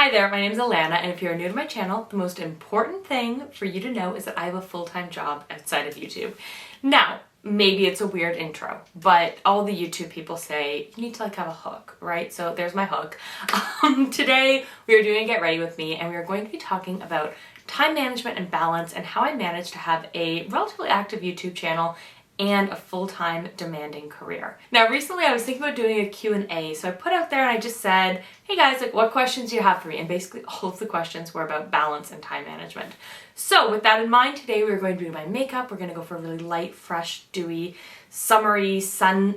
Hi there, my name is Alana, and if you're new to my channel, the most important thing for you to know is that I have a full-time job outside of YouTube. Now, maybe it's a weird intro, but all the YouTube people say you need to have a hook, right? So there's my hook. Today we are doing a Get Ready with me, and we are going to be talking about time management and balance and how I managed to have a relatively active YouTube channel and a full-time demanding career. Now recently I was thinking about doing a Q&A, so I put out there and I just said, hey guys, what questions do you have for me? And basically all of the questions were about balance and time management. So with that in mind, today we're going to do my makeup. We're going to go for a really light, fresh, dewy, summery, summery,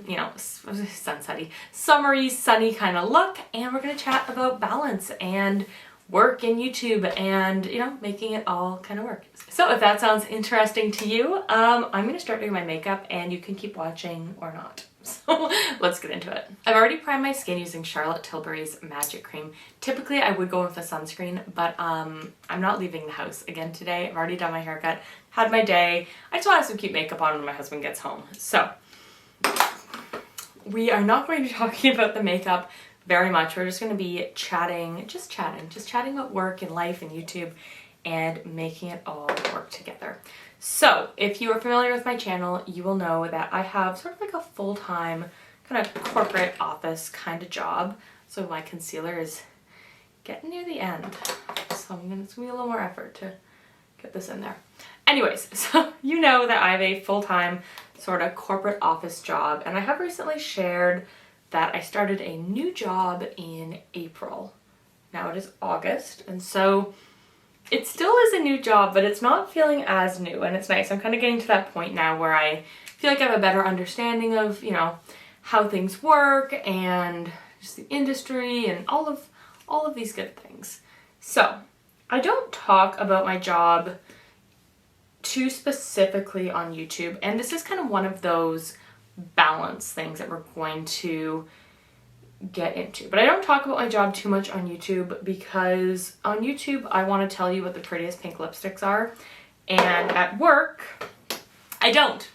sunny kind of look, and we're going to chat about balance and work in YouTube and, making it all kind of work. So if that sounds interesting to you, I'm going to start doing my makeup and you can keep watching or not. So let's get into it. I've already primed my skin using Charlotte Tilbury's Magic Cream. Typically I would go with a sunscreen, but I'm not leaving the house again today. I've already done my haircut, had my day. I just want to have some cute makeup on when my husband gets home. So we are not going to be talking about the makeup very much. We're just going to be chatting about work and life and YouTube and making it all work together. So if you are familiar with my channel, you will know that I have sort of like a full-time kind of corporate office kind of job. So my concealer is getting near the end. So it's going to be a little more effort to get this in there. Anyways, so you know that I have a full-time sort of corporate office job, and I have recently shared that I started a new job in April. Now it is August, and so it still is a new job, but it's not feeling as new, and it's nice. I'm kind of getting to that point now where I feel like I have a better understanding of, how things work and just the industry and all of these good things. So I don't talk about my job too specifically on YouTube, and this is kind of one of those balance things that we're going to get into. But I don't talk about my job too much on YouTube because on YouTube I want to tell you what the prettiest pink lipsticks are, and at work I don't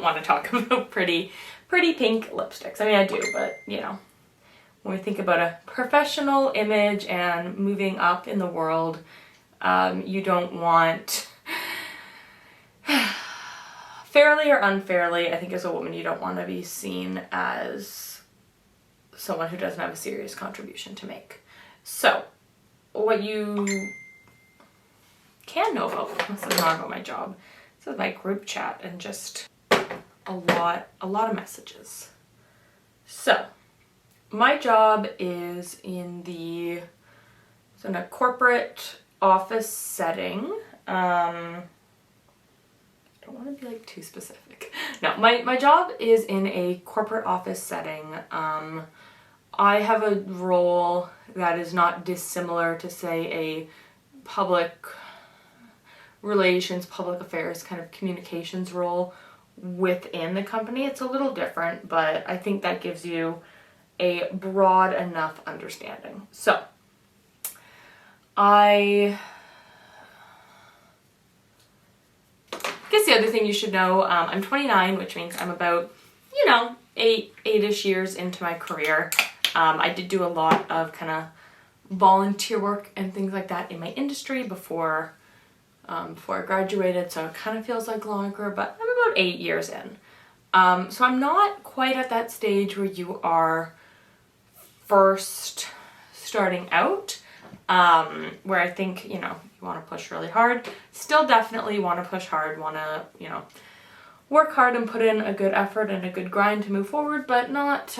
want to talk about pretty pink lipsticks. I mean, I do, but when we think about a professional image and moving up in the world, you don't want fairly or unfairly, I think as a woman, you don't want to be seen as someone who doesn't have a serious contribution to make. So, what you can know about, this is not about my job, this is my group chat and just a lot of messages. So, my job is in a corporate office setting. I don't want to be too specific. No, my job is in a corporate office setting. I have a role that is not dissimilar to, say, a public relations, public affairs kind of communications role within the company. It's a little different, but I think that gives you a broad enough understanding. So, I guess the other thing you should know, I'm 29, which means I'm about, 8-ish years into my career. I did do a lot of kind of volunteer work and things like that in my industry before I graduated, so it kind of feels like longer, but I'm about 8 years in. So I'm not quite at that stage where you are first starting out, where I think, you want to push really hard. Still definitely want to push hard, want to, work hard and put in a good effort and a good grind to move forward, but not,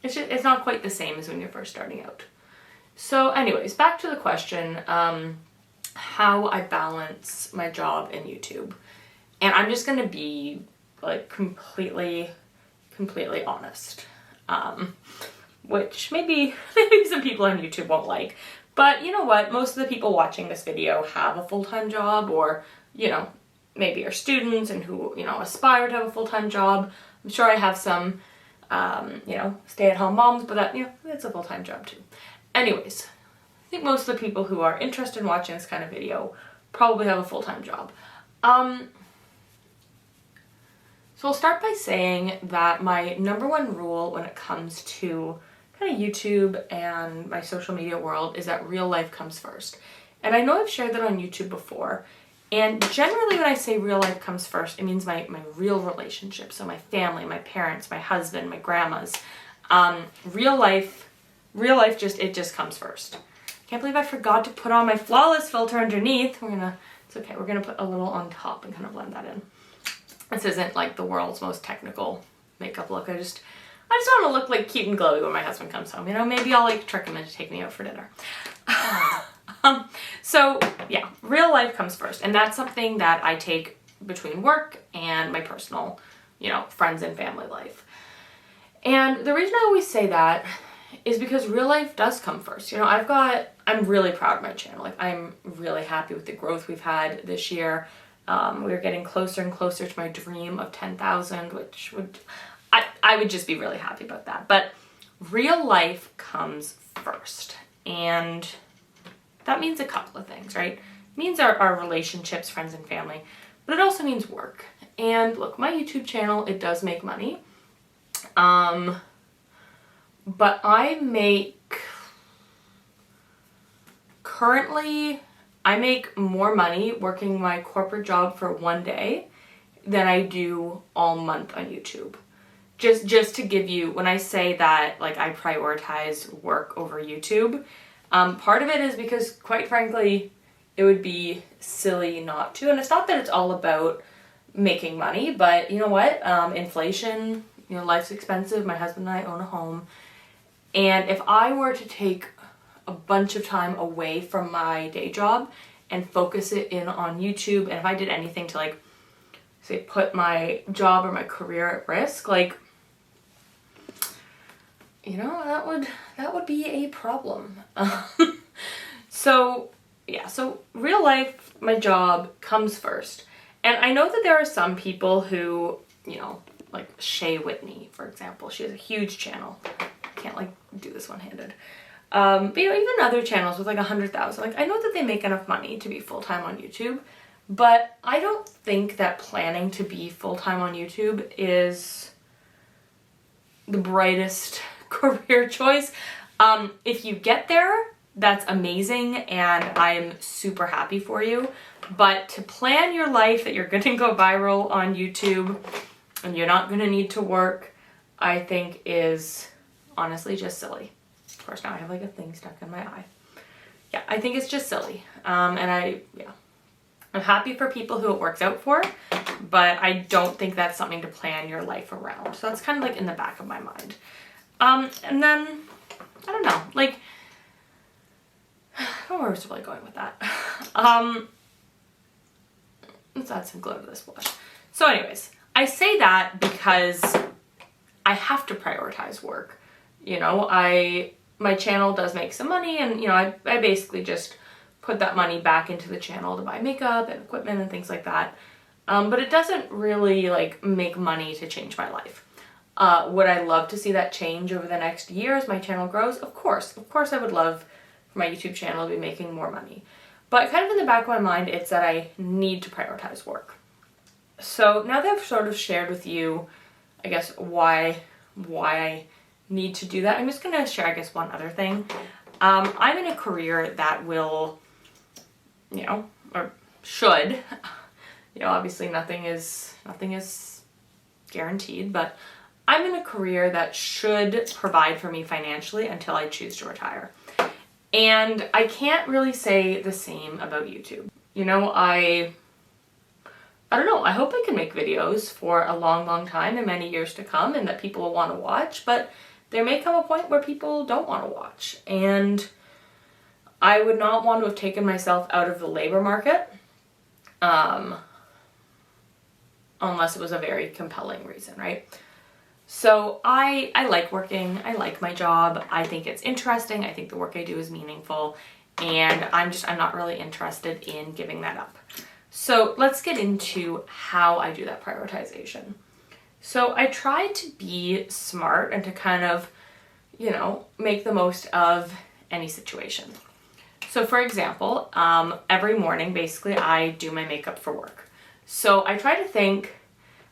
it's not quite the same as when you're first starting out. So anyways, back to the question, how I balance my job and YouTube. And I'm just going to be completely honest, which maybe some people on YouTube won't like. But you know what? Most of the people watching this video have a full-time job, or, maybe are students and who, aspire to have a full-time job. I'm sure I have some, stay-at-home moms, but that, it's a full-time job too. Anyways, I think most of the people who are interested in watching this kind of video probably have a full-time job. So I'll start by saying that my number one rule when it comes to kind of YouTube and my social media world is that real life comes first. And I know I've shared that on YouTube before. And generally when I say real life comes first, it means my real relationships. So my family, my parents, my husband, my grandmas. Real life just comes first. Can't believe I forgot to put on my flawless filter underneath. It's okay, we're gonna put a little on top and kind of blend that in. This isn't like the world's most technical makeup look. I just want to look like cute and glowy when my husband comes home. You know, maybe I'll like trick him into taking me out for dinner. So yeah, real life comes first. And that's something that I take between work and my personal, you know, friends and family life. And the reason I always say that is because real life does come first. You know, I'm really proud of my channel. Like, I'm really happy with the growth we've had this year. We're getting closer and closer to my dream of 10,000, which I would just be really happy about that. But real life comes first. And that means a couple of things, right? It means our relationships, friends and family, but it also means work. And look, my YouTube channel, it does make money. But currently I make more money working my corporate job for one day than I do all month on YouTube. Just to give you, when I say that like I prioritize work over YouTube, part of it is because quite frankly, it would be silly not to. And it's not that it's all about making money, but you know what? Inflation, you know, life's expensive. My husband and I own a home. And if I were to take a bunch of time away from my day job and focus it in on YouTube, and if I did anything to like, say, put my job or my career at risk, like, you know, that would be a problem. So yeah, so real life, my job comes first. And I know that there are some people who, you know, like Shay Whitney, for example, she has a huge channel. I can't like do this one-handed. But you know, even other channels with like 100,000, like I know that they make enough money to be full-time on YouTube, but I don't think that planning to be full-time on YouTube is the brightest career choice. If you get there, that's amazing and I'm super happy for you. But to plan your life that you're gonna go viral on YouTube and you're not gonna need to work, I think is honestly just silly. Of course, now I have like a thing stuck in my eye. Yeah, I think it's just silly. I'm happy for people who it works out for, but I don't think that's something to plan your life around. So that's kind of like in the back of my mind. And then, I don't know, like, I don't know where we're really going with that. Let's add some glow to this blush. So anyways, I say that because I have to prioritize work. You know, my channel does make some money and, you know, I basically just put that money back into the channel to buy makeup and equipment and things like that. But it doesn't really like make money to change my life. Would I love to see that change over the next year as my channel grows? Of course I would love for my YouTube channel to be making more money. But kind of in the back of my mind, it's that I need to prioritize work. So now that I've sort of shared with you, I guess, why I need to do that, I'm just gonna share, I guess, one other thing. I'm in a career that will, you know, or should, you know, obviously nothing is guaranteed, but I'm in a career that should provide for me financially until I choose to retire. And I can't really say the same about YouTube. You know, I don't know, I hope I can make videos for a long time and many years to come and that people will want to watch, but there may come a point where people don't want to watch. And I would not want to have taken myself out of the labor market unless it was a very compelling reason, right? So I like working, I like my job, I think it's interesting, I think the work I do is meaningful, and I'm not really interested in giving that up. So let's get into how I do that prioritization. So I try to be smart and to kind of, you know, make the most of any situation. So for example, every morning, basically, I do my makeup for work. So I try to think,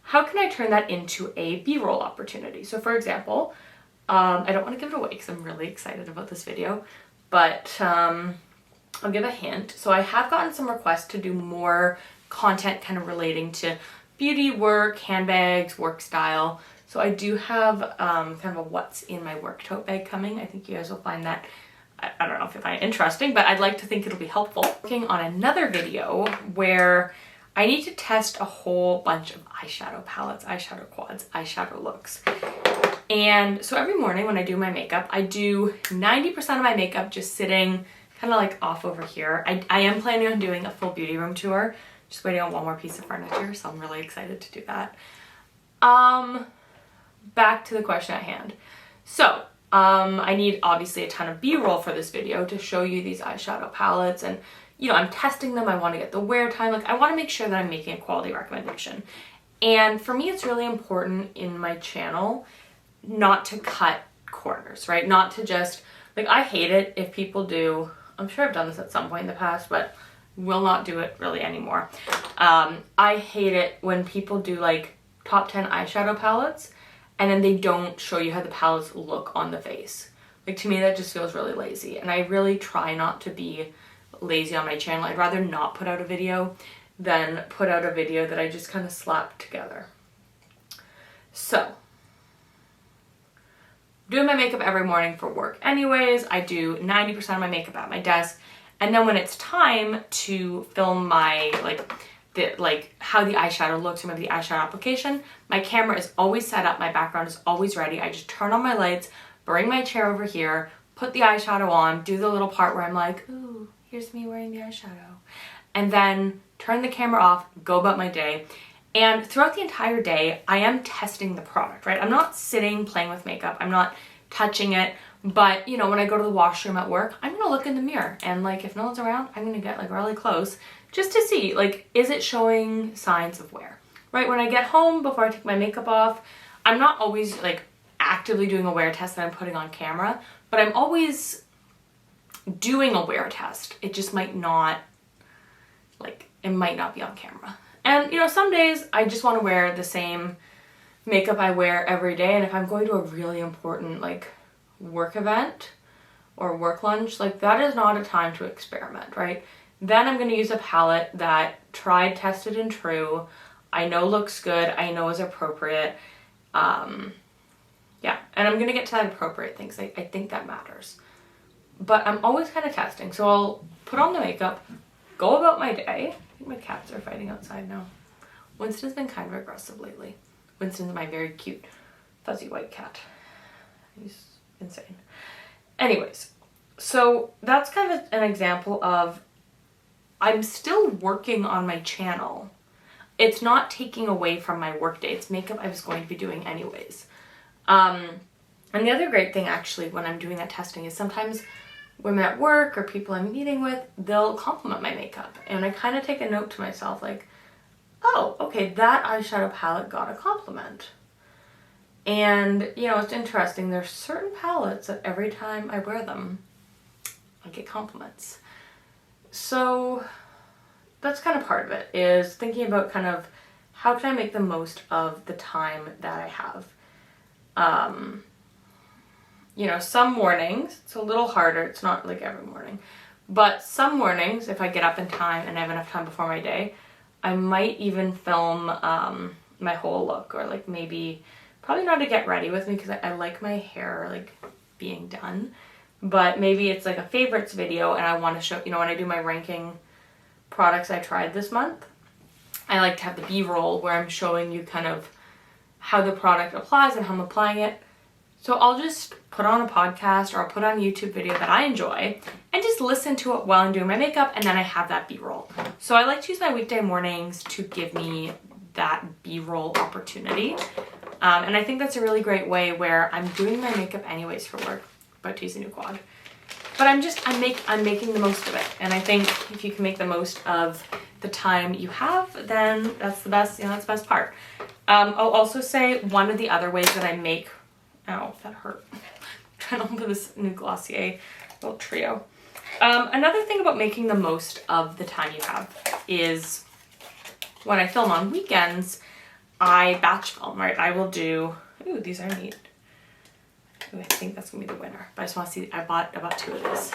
how can I turn that into a B-roll opportunity? So for example, I don't want to give it away because I'm really excited about this video, but I'll give a hint. So I have gotten some requests to do more content kind of relating to beauty, work, handbags, work style. So I do have kind of a what's in my work tote bag coming. I think you guys will find that, I don't know if you find it interesting, but I'd like to think it'll be helpful. Working on another video where I need to test a whole bunch of eyeshadow palettes, eyeshadow quads, eyeshadow looks. And so every morning when I do my makeup, I do 90% of my makeup just sitting kind of like off over here. I am planning on doing a full beauty room tour, just waiting on one more piece of furniture, so I'm really excited to do that. Back to the question at hand. So I need obviously a ton of B-roll for this video to show you these eyeshadow palettes, and you know, I'm testing them. I want to get the wear time. Like, I want to make sure that I'm making a quality recommendation. And for me, it's really important in my channel not to cut corners, right? Not to just, like, I hate it if people do, I'm sure I've done this at some point in the past, but will not do it really anymore. I hate it when people do like top 10 eyeshadow palettes and then they don't show you how the palettes look on the face. Like, to me, that just feels really lazy. And I really try not to be lazy on my channel. I'd rather not put out a video than put out a video that I just kind of slap together. So, doing my makeup every morning for work anyways. I do 90% of my makeup at my desk. And then when it's time to film my, how the eyeshadow looks or maybe the eyeshadow application, my camera is always set up, my background is always ready. I just turn on my lights, bring my chair over here, put the eyeshadow on, do the little part where I'm like, ooh, here's me wearing the eyeshadow. And then turn the camera off, go about my day. And throughout the entire day, I am testing the product, right? I'm not sitting playing with makeup. I'm not touching it. But, you know, when I go to the washroom at work, I'm going to look in the mirror. And, like, if no one's around, I'm going to get, like, really close just to see, like, is it showing signs of wear, right? When I get home, before I take my makeup off, I'm not always, like, actively doing a wear test that I'm putting on camera. But I'm always doing a wear test. It just might not, like, it might not be on camera. And, you know, some days I just want to wear the same makeup I wear every day. And if I'm going to a really important, like, work event or work lunch, like, that is not a time to experiment, right? Then I'm going to use a palette that tried, tested, and true. I know looks good. I know is appropriate. Yeah, and I'm going to get to that appropriate things. I think that matters. But I'm always kind of testing. So I'll put on the makeup, go about my day. I think my cats are fighting outside now. Winston's been kind of aggressive lately. Winston's my very cute fuzzy white cat. He's insane. Anyways, so that's kind of an example of I'm still working on my channel. It's not taking away from my work day. It's makeup I was going to be doing anyways. And the other great thing actually when I'm doing that testing is sometimes women at work or people I'm meeting with, they'll compliment my makeup. And I kind of take a note to myself like, oh, okay, that eyeshadow palette got a compliment. And, you know, it's interesting. There's certain palettes that every time I wear them, I get compliments. So that's kind of part of it, is thinking about kind of how can I make the most of the time that I have. You know, some mornings, it's a little harder. It's not like every morning. But some mornings, if I get up in time and I have enough time before my day, I might even film my whole look, or like maybe, probably not to get ready with me because I like my hair like being done. But maybe it's like a favorites video and I want to show, you know, when I do my ranking products I tried this month, I like to have the B-roll where I'm showing you kind of how the product applies and how I'm applying it. So I'll just put on a podcast or I'll put on a YouTube video that I enjoy and just listen to it while I'm doing my makeup, and then I have that B-roll. So I like to use my weekday mornings to give me that B-roll opportunity. And I think that's a really great way where I'm doing my makeup anyways for work. About to use a new quad. But I'm making the most of it. And I think if you can make the most of the time you have, then that's the best, you know, that's the best part. I'll also say one of the other ways that I make, ow, that hurt. I'm trying to open this new Glossier little trio. Another thing about making the most of the time you have is when I film on weekends, I batch film, right? I will do, ooh, these are neat. Ooh, I think that's gonna be the winner, but I just want to see. I bought 2 of this.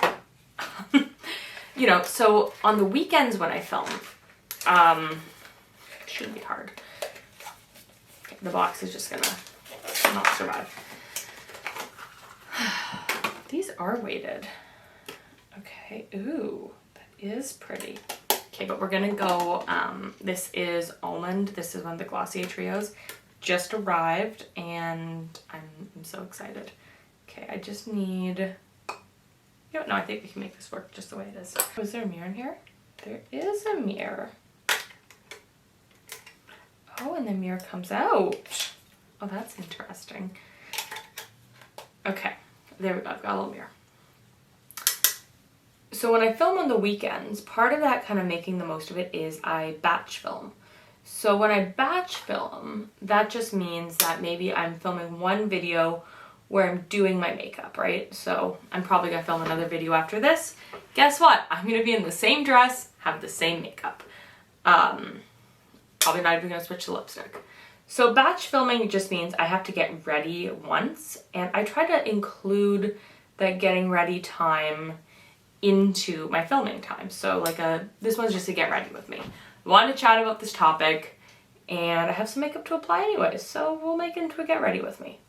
You know, so on the weekends when I film, shouldn't be hard. Okay, the box is just gonna not survive. These are weighted. Okay, ooh, that is pretty. Okay, but we're gonna go, this is Almond. This is one of the Glossier trios. Just arrived and I'm so excited. Okay, I just need, you know, no, I think we can make this work just the way it is. Oh, is there a mirror in here? There is a mirror. Oh, and the mirror comes out. Oh, that's interesting. Okay, there we go, I've got a little mirror. So when I film on the weekends, part of that kind of making the most of it is I batch film. So when I batch film, that just means that maybe I'm filming one video where I'm doing my makeup, right? So I'm probably gonna film another video after this. Guess what? I'm gonna be in the same dress, have the same makeup. Probably not even gonna switch to lipstick. So batch filming just means I have to get ready once, and I try to include that getting ready time into my filming time. So like this one's just to get ready with me. I wanted to chat about this topic, and I have some makeup to apply anyways, so we'll make it into a get ready with me.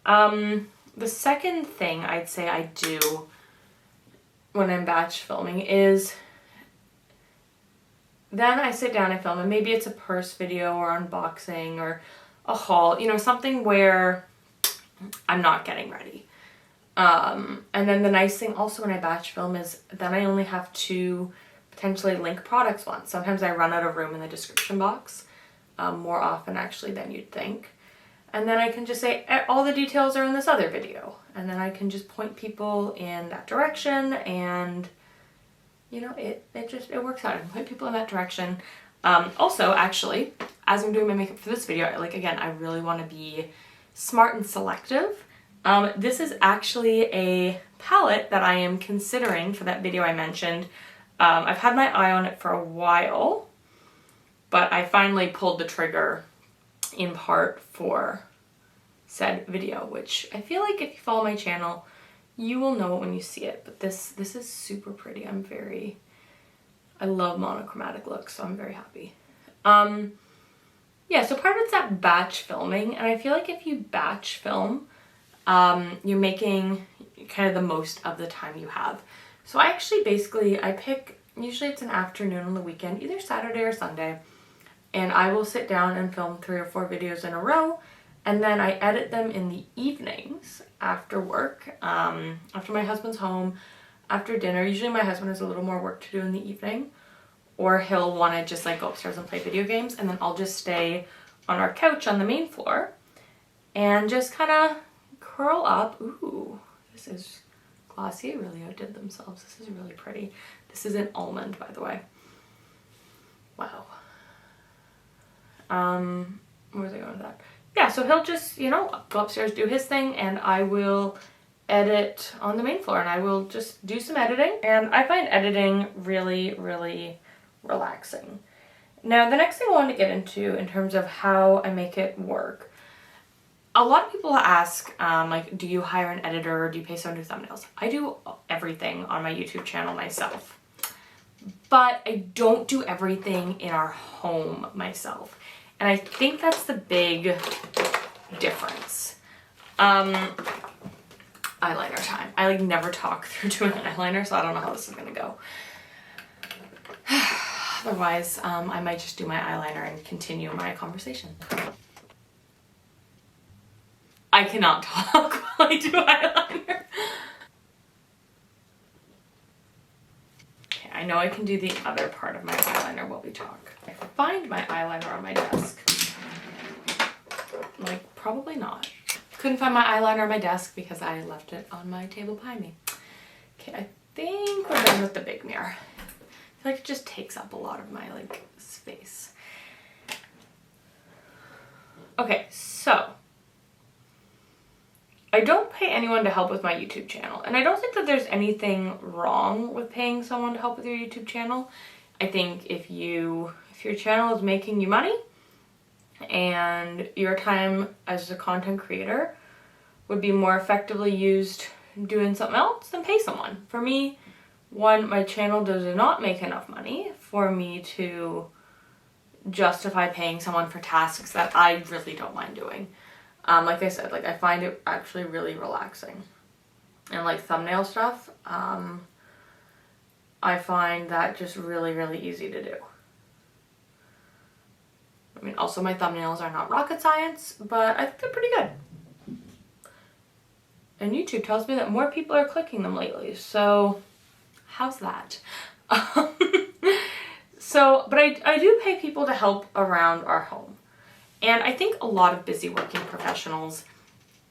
The second thing I'd say I do when I'm batch filming is then I sit down and film, and maybe it's a purse video or unboxing or a haul, you know, something where I'm not getting ready. And then the nice thing also when I batch film is then I only have to potentially link products once. Sometimes I run out of room in the description box, more often actually than you'd think. And then I can just say all the details are in this other video, and then I can just point people in that direction, and you know, it works out. I can point people in that direction. Also, actually, as I'm doing my makeup for this video, like again, I really want to be smart and selective. This is actually a palette that I am considering for that video I mentioned. I've had my eye on it for a while, but I finally pulled the trigger in part for said video, which I feel like if you follow my channel, you will know it when you see it. But this is super pretty. I love monochromatic looks, so I'm very happy. Yeah, so part of it's that batch filming, and I feel like if you batch film, you're making kind of the most of the time you have. So I actually I pick, usually it's an afternoon on the weekend, either Saturday or Sunday, and I will sit down and film 3 or 4 videos in a row, and then I edit them in the evenings after work, after my husband's home, after dinner. Usually my husband has a little more work to do in the evening, or he'll want to just like go upstairs and play video games, and then I'll just stay on our couch on the main floor and just kind of curl up. Ooh, this is Glossier really outdid themselves. This is really pretty. This is an Almond, by the way. Wow. Where was I going with that? Yeah, so he'll just, you know, go upstairs, do his thing, and I will edit on the main floor, and I will just do some editing. And I find editing really, really relaxing. Now, the next thing I want to get into in terms of how I make it work, a lot of people ask, like, do you hire an editor or do you pay someone to do thumbnails? I do everything on my YouTube channel myself, but I don't do everything in our home myself. And I think that's the big difference. Eyeliner time. I like never talk through doing an eyeliner, so I don't know how this is gonna go. Otherwise, I might just do my eyeliner and continue my conversation. I cannot talk while I do eyeliner. Okay, I know I can do the other part of my eyeliner while we talk. I find my eyeliner on my desk. Like, probably not. Couldn't find my eyeliner on my desk because I left it on my table behind me. Okay, I think we're done with the big mirror. I feel like it just takes up a lot of my, like, space. Okay, so I don't pay anyone to help with my YouTube channel, and I don't think that there's anything wrong with paying someone to help with your YouTube channel. I think if your channel is making you money and your time as a content creator would be more effectively used doing something else, then pay someone. For me, one, my channel does not make enough money for me to justify paying someone for tasks that I really don't mind doing. Like I said, like I find it actually really relaxing. And like thumbnail stuff, I find that just really, really easy to do. I mean, also my thumbnails are not rocket science, but I think they're pretty good. And YouTube tells me that more people are clicking them lately, so how's that? But I do pay people to help around our home. And I think a lot of busy working professionals,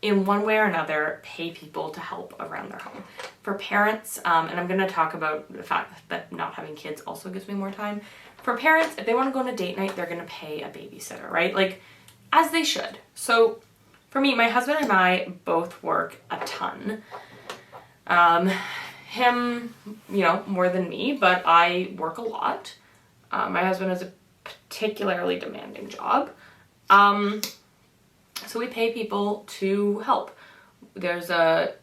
in one way or another, pay people to help around their home. For parents, and I'm going to talk about the fact that not having kids also gives me more time. For parents, if they want to go on a date night, they're going to pay a babysitter, right? Like, as they should. So for me, my husband and I both work a ton. Him, you know, more than me, but I work a lot. My husband has a particularly demanding job. So we pay people to help. There's a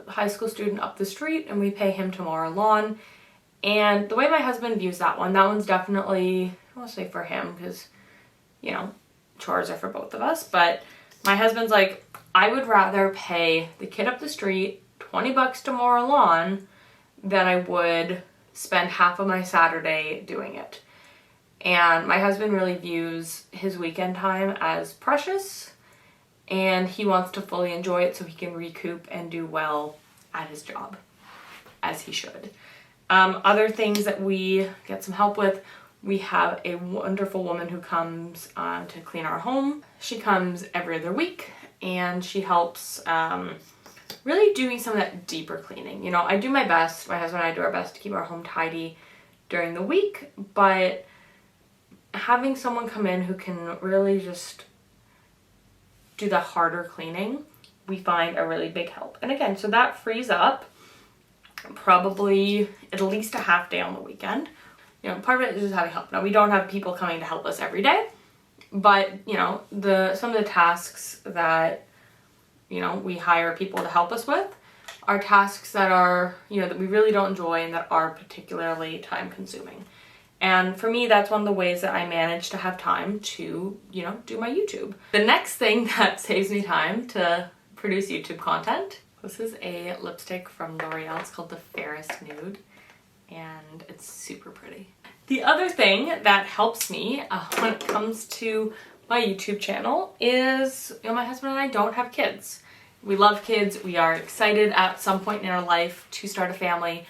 high school student up the street and we pay him to mow our lawn. And the way my husband views that one's definitely, I won't say for him because, you know, chores are for both of us. But my husband's like, I would rather pay the kid up the street $20 to mow our lawn than I would spend half of my Saturday doing it. And my husband really views his weekend time as precious, and he wants to fully enjoy it so he can recoup and do well at his job, as he should. Other things that we get some help with, we have a wonderful woman who comes to clean our home. She comes every other week, and she helps really doing some of that deeper cleaning. You know, I do my best, my husband and I do our best to keep our home tidy during the week, but having someone come in who can really just do the harder cleaning, we find a really big help. And again, so that frees up probably at least a half day on the weekend. You know, part of it is just having help. Now, we don't have people coming to help us every day, but, you know, some of the tasks that, you know, we hire people to help us with are tasks that are, you know, that we really don't enjoy and that are particularly time consuming. And for me, that's one of the ways that I manage to have time to, you know, do my YouTube. The next thing that saves me time to produce YouTube content, this is a lipstick from L'Oreal. It's called the Fairest Nude, and it's super pretty. The other thing that helps me when it comes to my YouTube channel is, you know, my husband and I don't have kids. We love kids. We are excited at some point in our life to start a family.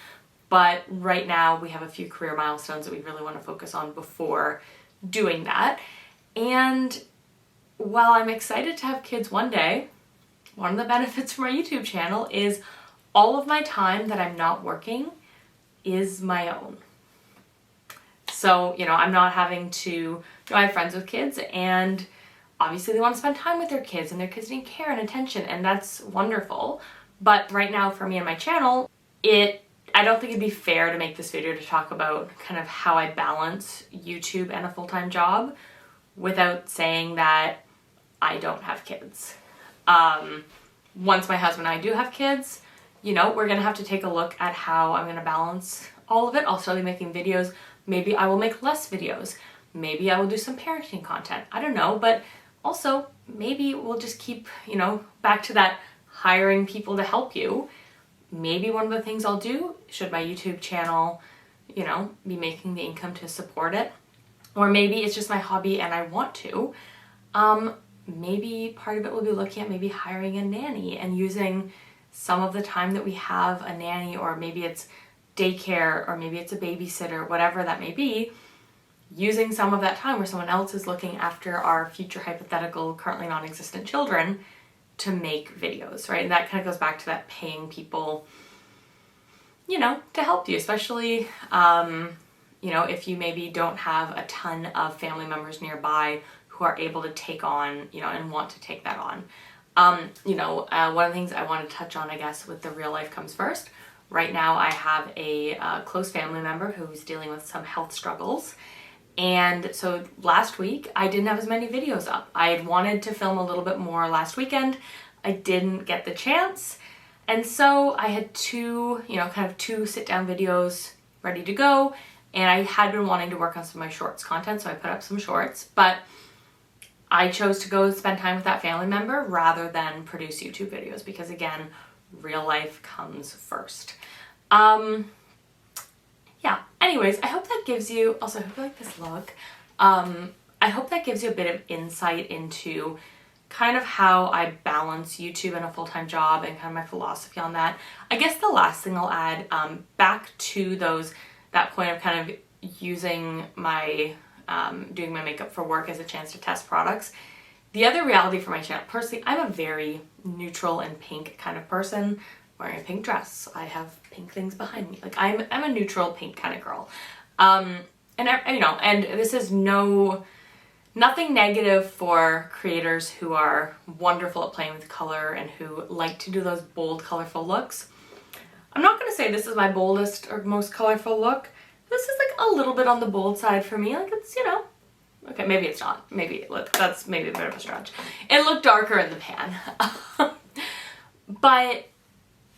But right now we have a few career milestones that we really want to focus on before doing that. And while I'm excited to have kids one day, one of the benefits for my YouTube channel is all of my time that I'm not working is my own. So, you know, I'm not having to, you know, I have friends with kids and obviously they want to spend time with their kids and their kids need care and attention, and that's wonderful. But right now for me and my channel, I don't think it'd be fair to make this video to talk about kind of how I balance YouTube and a full-time job without saying that I don't have kids. Once my husband and I do have kids, you know, we're gonna have to take a look at how I'm gonna balance all of it. I'll still be making videos. Maybe I will make less videos. Maybe I will do some parenting content. I don't know, but also maybe we'll just keep, you know, back to that hiring people to help you. Maybe one of the things I'll do, should my YouTube channel, you know, be making the income to support it, or maybe it's just my hobby and I want to, maybe part of it will be looking at maybe hiring a nanny and using some of the time that we have a nanny, or maybe it's daycare, or maybe it's a babysitter, whatever that may be, using some of that time where someone else is looking after our future hypothetical, currently non-existent children to make videos, right? And that kind of goes back to that paying people, you know, to help you, especially, you know, if you maybe don't have a ton of family members nearby who are able to take on, you know, and want to take that on. You know, one of the things I want to touch on, I guess, with the real life comes first. Right now I have a close family member who's dealing with some health struggles. And so last week I didn't have as many videos up. I had wanted to film a little bit more last weekend. I didn't get the chance. And so I had two sit-down videos ready to go, and I had been wanting to work on some of my shorts content, so I put up some shorts, but I chose to go spend time with that family member rather than produce YouTube videos because, again, real life comes first. Yeah, anyways, I hope that gives you, also I hope you like this look. I hope that gives you a bit of insight into kind of how I balance YouTube and a full-time job and kind of my philosophy on that. I guess the last thing I'll add, back to that point of kind of using my, doing my makeup for work as a chance to test products. The other reality for my channel, personally, I'm a very neutral and pink kind of person, wearing a pink dress. I have pink things behind me. Like I'm a neutral pink kind of girl. And this is nothing negative for creators who are wonderful at playing with color and who like to do those bold, colorful looks. I'm not gonna say this is my boldest or most colorful look. This is like a little bit on the bold side for me. Like it's, okay, maybe it's not. That's maybe a bit of a stretch. It looked darker in the pan. But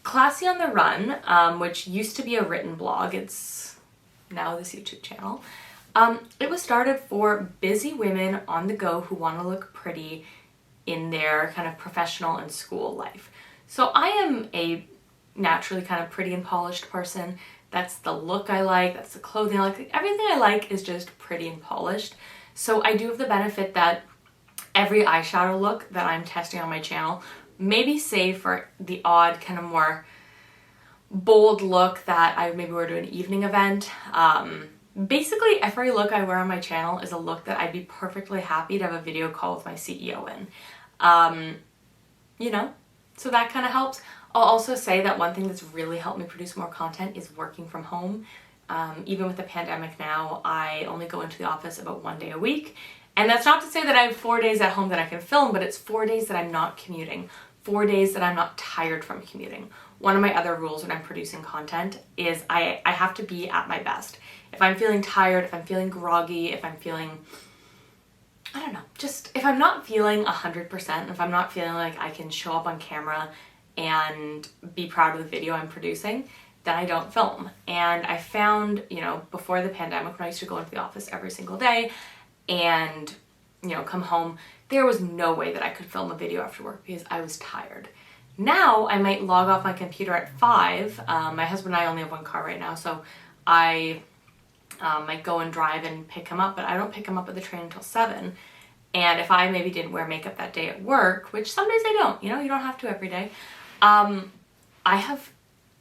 Classy on the Run, which used to be a written blog, it's now this YouTube channel. It was started for busy women on the go who want to look pretty in their kind of professional and school life. So I am a naturally kind of pretty and polished person. That's the look I like, that's the clothing I like. Everything I like is just pretty and polished. So I do have the benefit that every eyeshadow look that I'm testing on my channel, maybe save for the odd kind of more bold look that I maybe wear to an evening event. Basically every look I wear on my channel is a look that I'd be perfectly happy to have a video call with my CEO in. So that kind of helps. I'll also say that one thing that's really helped me produce more content is working from home. Even with the pandemic now, I only go into the office about 1 day a week. And that's not to say that I have 4 days at home that I can film, but it's 4 days that I'm not commuting. 4 days that I'm not tired from commuting. One of my other rules when I'm producing content is I have to be at my best. If I'm feeling tired, if I'm feeling groggy, if I'm feeling, I don't know, just if I'm not feeling 100%, if I'm not feeling like I can show up on camera and be proud of the video I'm producing, then I don't film. And I found, before the pandemic, when I used to go into the office every single day and, come home, there was no way that I could film a video after work because I was tired. Now I might log off my computer at 5. My husband and I only have one car right now, so I might go and drive and pick him up, but I don't pick him up at the train until 7. And if I maybe didn't wear makeup that day at work, which some days I don't, you don't have to every day, I have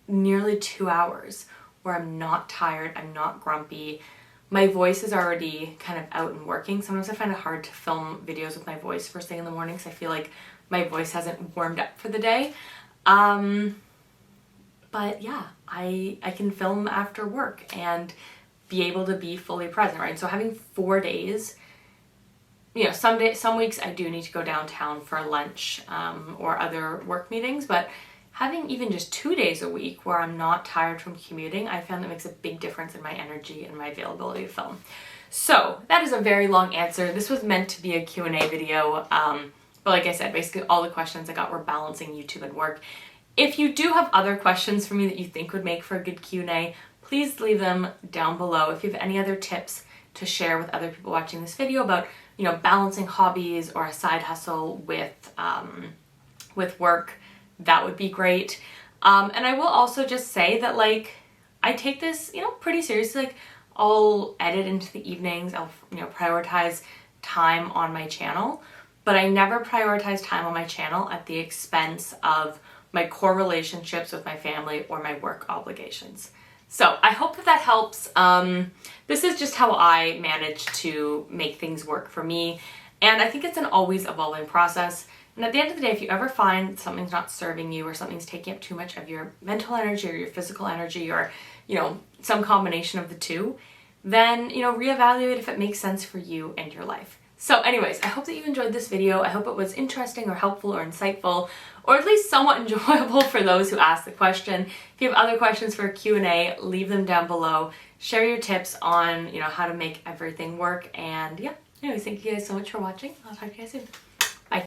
nearly 2 hours where I'm not tired, I'm not grumpy, my voice is already kind of out and working. Sometimes I find it hard to film videos with my voice first thing in the morning because I feel like my voice hasn't warmed up for the day. But yeah, I can film after work and be able to be fully present, right? So having 4 days, some weeks I do need to go downtown for lunch or other work meetings, but having even just 2 days a week where I'm not tired from commuting, I found that makes a big difference in my energy and my availability to film. So that is a very long answer. This was meant to be a Q&A video, but like I said, basically all the questions I got were balancing YouTube and work. If you do have other questions for me that you think would make for a good Q&A, please leave them down below. If you have any other tips to share with other people watching this video about, balancing hobbies or a side hustle with work, that would be great. And I will also just say that I take this, pretty seriously. I'll edit into the evenings. I'll, prioritize time on my channel, but I never prioritize time on my channel at the expense of my core relationships with my family or my work obligations. So I hope that helps. This is just how I manage to make things work for me. And I think it's an always evolving process. And at the end of the day, if you ever find something's not serving you or something's taking up too much of your mental energy or your physical energy or, some combination of the two, then, reevaluate if it makes sense for you and your life. So anyways, I hope that you enjoyed this video. I hope it was interesting or helpful or insightful, or at least somewhat enjoyable for those who asked the question. If you have other questions for a Q&A, leave them down below. Share your tips on, how to make everything work. And yeah, anyways, thank you guys so much for watching. I'll talk to you guys soon.